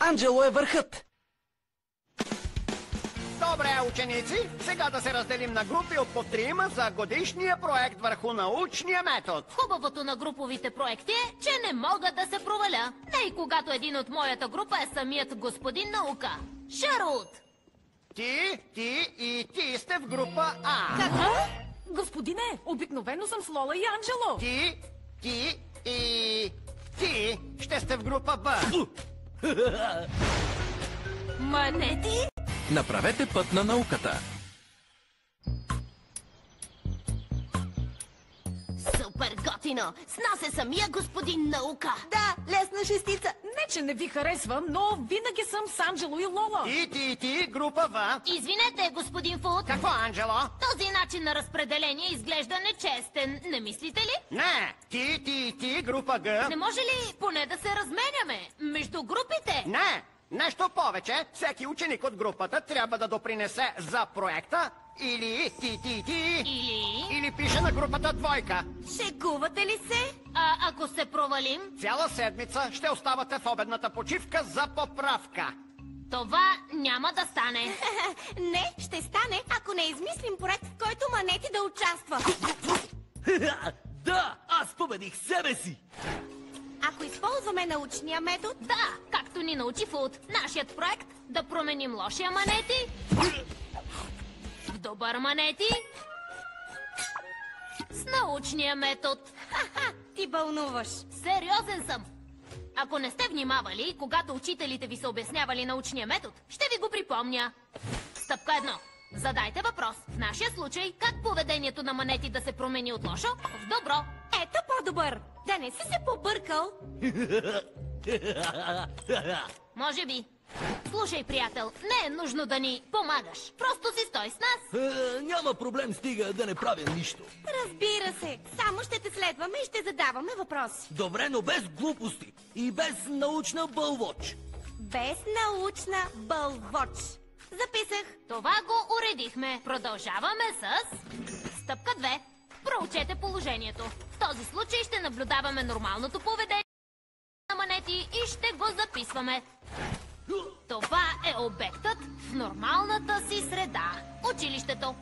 Анджело е върхът. Добре, ученици, сега да се разделим на групи от по трима за годишния проект върху научния метод. Хубавото на груповите проекти е, че не мога да се проваля. Не и когато един от моята група е самият господин наука. Шарут! Ти и ти сте в група А. Какво? Господине, обикновено съм с Лола и Анджело. Ти и ти ще сте в група Б. Манети? Направете път на науката. Супер готино! С нас е самия господин наука. Да, лесна шестица. Не, че не ви харесвам, но винаги съм с Анджело и Лола. Ти, група В. Извинете, господин Фуд. Какво, Анджело? Този начин на разпределение изглежда нечестен. Не мислите ли? Не, ти, група Г. Не може ли поне да се разменяме между групите? Не, нещо повече. Всеки ученик от групата трябва да допринесе за проекта или или пише на групата двойка. Шегувате ли се? А ако се провалим? Цяла седмица ще оставате в обедната почивка за поправка. Това няма да стане. Не, ще стане, ако не измислим проект, в който Манети да участва. Да, аз победих себе си! Ако използваме научния метод... Да, както ни научи Фуд, нашият проект да променим лошия Манети в добър Манети с научния метод. Ха-ха, ти бълнуваш. Сериозен съм. Ако не сте внимавали, когато учителите ви са обяснявали научния метод, ще ви го припомня. Стъпка 1. Задайте въпрос. В нашия случай, как поведението на Манети да се промени от лошо в добро? Ето по-добър. Да не си се побъркал. Може би. Слушай, приятел, не е нужно да ни помагаш. Просто си стой с нас. Няма проблем, стига да не правя нищо. Разбира се. Само ще те следваме и ще задаваме въпроси. Добре, но без глупости и без научна бълвоч. Без научна бълвоч. Записах. Това го уредихме. Продължаваме с... Стъпка 2. Проучете положението. В този случай ще наблюдаваме нормалното поведение на Манети и ще го записваме. Това е обектът в нормалната си среда. Училището.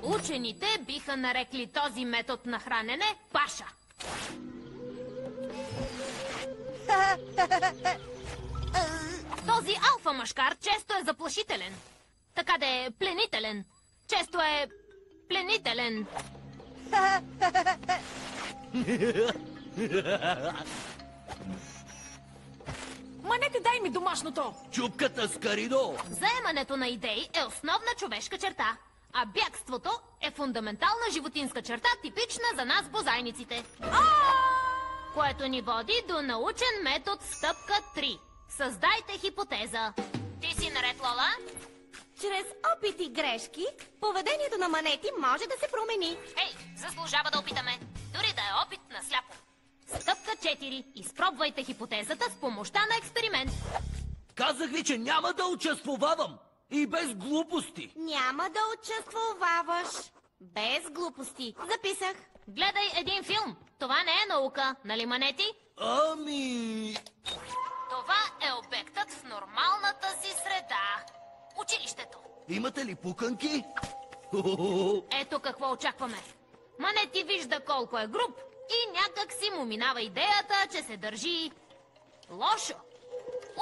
Учените биха нарекли този метод на хранене паша. Този алфа мъжкар често е заплашителен. Така да е пленителен. Често е пленителен. Манети, дай ми домашното. Чупката с каридо. Заемането на идеи е основна човешка черта, а бягството е фундаментална животинска черта, типична за нас бозайниците. Което ни води до научен метод стъпка 3. Създайте хипотеза. Ти си наред, Лола? Чрез опит и грешки, поведението на Манети може да се промени. Ей, заслужава да опитаме. Дори да е опит на сляпо. Стъпка 4. Изпробвайте хипотезата с помощта на експеримент. Казах ви, че няма да участвувам. И без глупости. Няма да участвуваш. Без глупости. Записах. Гледай един филм. Това не е наука, нали, Манети? Ами... Това е обектът в нормалната си среда. Училището. Имате ли пуканки? Ето какво очакваме. Манети вижда колко е груб и някак си му минава идеята, че се държи лошо.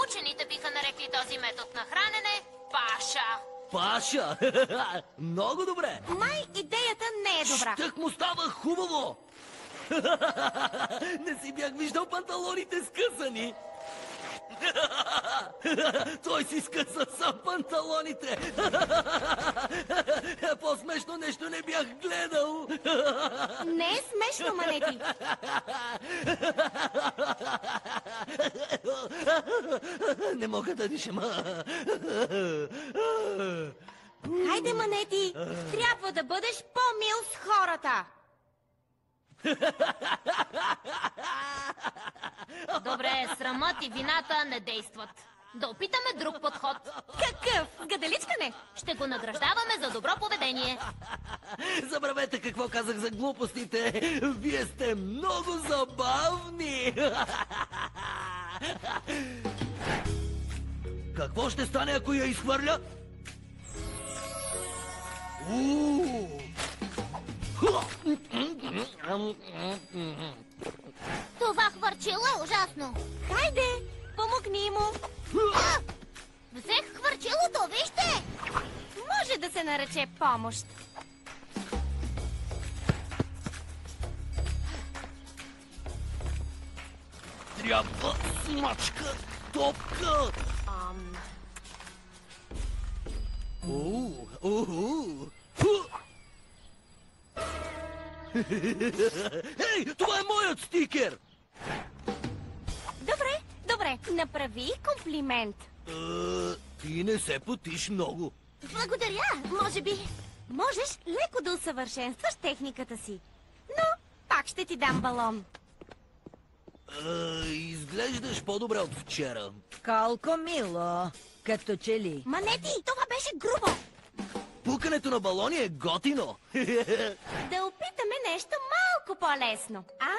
Учените биха нарекли този метод на хранене паша. Паша! Много добре! Май идеята не е добра. Так му става хубаво! Не си бях виждал панталоните скъсани! Той си скъса сам панталоните! По-смешно нещо не бях гледал! Не е смешно, Манети. Не мога да дишам. Хайде, Манети, трябва да бъдеш по-мил с хората. Добре, срамът и вината не действат. да опитаме друг подход. Какъв? Гадаличкане? Ще го награждаваме за добро поведение. Забравете какво казах за глупостите. Вие сте много забавни. Какво ще стане, ако я изхвърля? Това хвърчило е ужасно. Хайде, помогни му. Взех хвърчилото, вижте! Може да се нарече помощ. Трябва смачка, топка. Ей, това е моят стикер! Добре, добре. Направи комплимент. Ти не се потиш много. Благодаря. Може би можеш леко да усъвършенстваш техниката си. Но пак ще ти дам балон. Изглеждаш по-добре от вчера. Колко мило, като че ли. Манети, това беше грубо. Пукането на балони е готино. Да опитаме нещо малко по-лесно. А?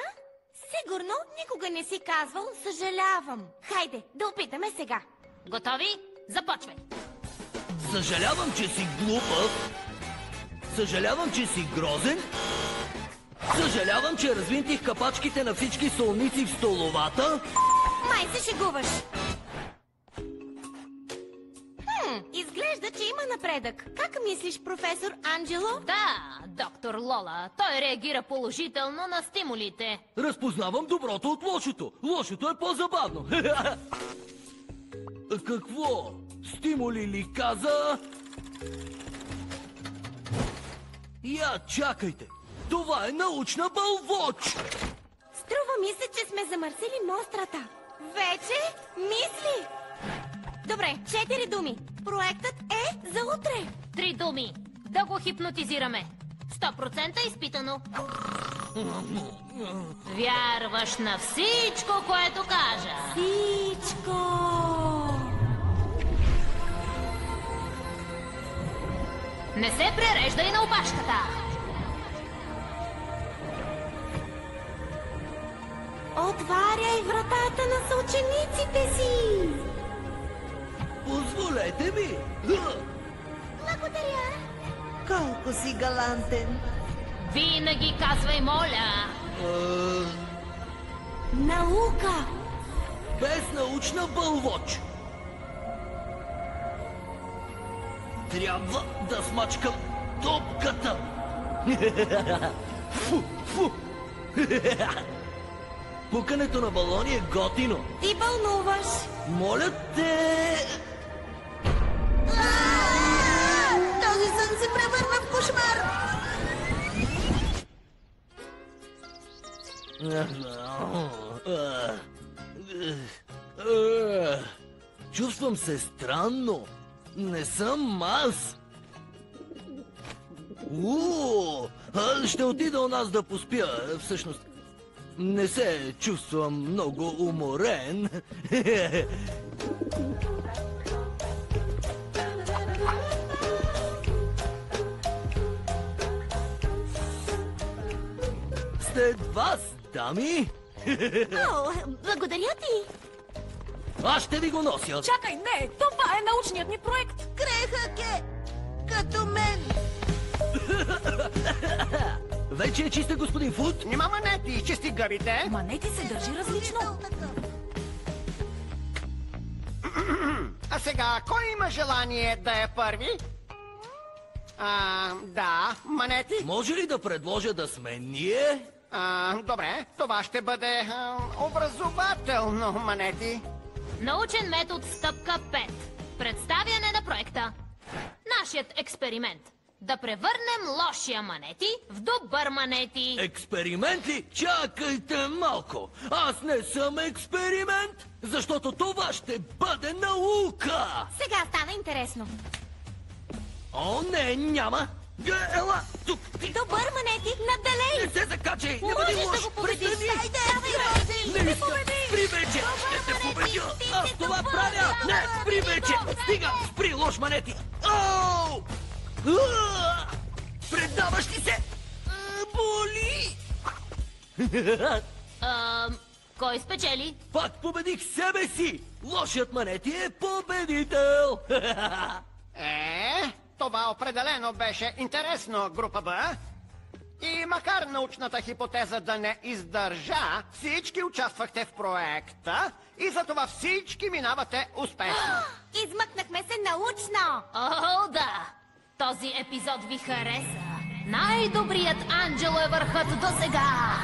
Сигурно никога не си казвал съжалявам. Хайде, да опитаме сега. Готови? Започвай. Съжалявам, че си глупав. Съжалявам, че си грозен. Съжалявам, че развинтих капачките на всички солници в столовата. Май се шегуваш. Изглежда, че има напредък. Как мислиш, професор Анджело? Да, доктор Лола. Той реагира положително на стимулите. Разпознавам доброто от лошото. Лошото е по-забавно. Какво? Стимули ли каза? Я, чакайте. Това е научна бълвоч. Струва ми се, че сме замърсили мострата. Вече мисли. Добре, 4 думи. Проектът е за утре. 3 думи. Да го хипнотизираме. 100% изпитано. Вярваш на всичко, което кажа. Всичко. Не се пререждай на опашката. Отваряй вратата на съучениците си. Позволете ми. Благодаря. Колко си галантен. Винаги казвай моля. Наука. Без научна бълвоч. Трябва да смачкам топката. Фу, фу. Пукането на балони е готино. Ти вълнуваш. Моля те... Този сън се превърна в кошмар. Чувствам се странно. Не съм аз. Ще отида у нас да поспя. Всъщност, не се чувствам много уморен. След вас, дами. О, благодаря ти. Аз ще ви го нося. Чакай, не! Това е научният ни проект! Крехък е като мен. Вече е чиста, господин Фуд. Нима Манети, чисти гърите. Манети се държи различно. А сега, кой има желание да е първи? Да, Манети. Може ли да предложа да сме ние? Добре, това ще бъде образователно, Манети. Научен метод стъпка 5. Представяне на проекта. Нашият експеримент. Да превърнем лошия Манети в добър Манети. Експеримент ли? Чакайте малко. Аз не съм експеримент, защото това ще бъде наука. Сега стана интересно. О, не, няма. Ела, тук! Ти Добър, Манети, надалей! не се закачай! Не бъди Можеш лош! да го победиш! Престани! Айде, Рози! Не искам! Спри вече! Ще те победя! Аз това правя! Не! Спри вече! Стига! Спри, лош Манети! Ау! Предаваш ли се? Боли! Кой спечели? Пак победих себе си! Лошият Манети е победител! Това определено беше интересно, група Б. И макар научната хипотеза да не издържа, всички участвахте в проекта и затова всички минавате успешно. Измъкнахме се научно! О, да! Този епизод ви хареса. Най-добрият Анджело е върхът до сега!